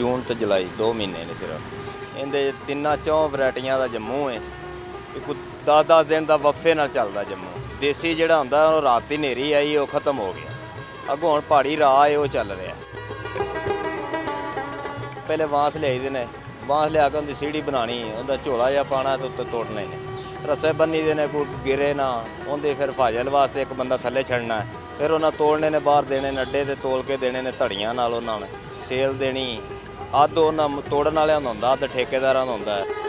ਜੂਨ ਤੇ ਜੁਲਾਈ 2 ਮਹੀਨੇ ਨੇ ਸਿਰਫ। ਇਹਦੇ ਤਿੰਨਾਂ ਚੌਂ ਵੈਰਾਈਟੀਆਂ ਦਾ ਜੰਮੂ ਹੈ। ਇੱਕ 10-10 ਦਿਨ ਦਾ ਵਫੇ ਨਾਲ ਚੱਲਦਾ ਜੰਮੂ। ਦੇਸੀ ਜਿਹੜਾ ਹੁੰਦਾ ਉਹ ਰਾਤ ਦੀ ਹਨੇਰੀ ਆਈ ਉਹ ਖਤਮ ਹੋ ਗਿਆ। ਅੱਗੋਂ ਹੁਣ ਪਹਾੜੀ ਰਾਹ ਹੈ ਉਹ ਚੱਲ ਰਿਹਾ। ਪਹਿਲੇ ਬਾਂਸ ਲਿਆਈਦੇ ਨੇ, ਬਾਂਸ ਲਿਆ ਕੇ ਉਹਦੀ ਸੀੜੀ ਬਣਾਉਣੀ, ਉਹਦਾ ਝੋਲਾ ਜਿਹਾ ਪਾਉਣਾ ਤੇ ਉੱਤੇ ਤੋੜਨੇ ਨੇ, ਰੱਸੇ ਬੰਨੀ ਦੇ ਨੇ, ਕੋਈ ਗਿਰੇ ਨਾ ਉਹਦੇ। ਫਿਰ ਫਾਜ਼ਲ ਵਾਸਤੇ ਇੱਕ ਬੰਦਾ ਥੱਲੇ ਛੱਡਣਾ, ਫਿਰ ਉਹਨਾਂ ਤੋੜਨੇ ਨੇ, ਬਾਹਰ ਦੇਣੇ ਨੇ, ਅੱਡੇ 'ਤੇ ਤੋਲ ਕੇ ਦੇਣੇ ਨੇ ਧੜੀਆਂ ਨਾਲ। ਉਹਨਾਂ ਨੇ ਸੇਲ ਦੇਣੀ। ਅੱਧ ਉਹਨਾਂ ਤੋੜਨ ਵਾਲਿਆਂ ਦਾ ਹੁੰਦਾ, ਅੱਧ ਠੇਕੇਦਾਰਾਂ ਦਾ ਹੁੰਦਾ ਹੈ।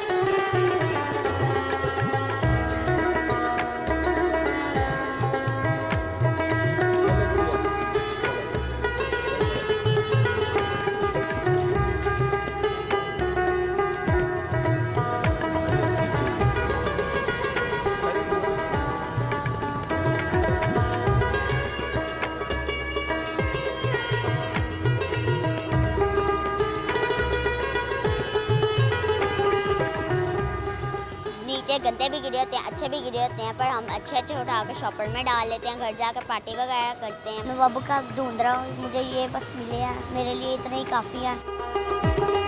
नीचे गंदे भी गिरे होते हैं, अच्छे भी गिरे होते हैं, पर हम अच्छे अच्छे उठा के शॉपर में डाल लेते हैं, घर जाकर पार्टी वगैरह करते हैं। मैं अब का ढूंढ रहा हूँ, मुझे ये बस मिले हैं, मेरे लिए इतना ही काफ़ी है।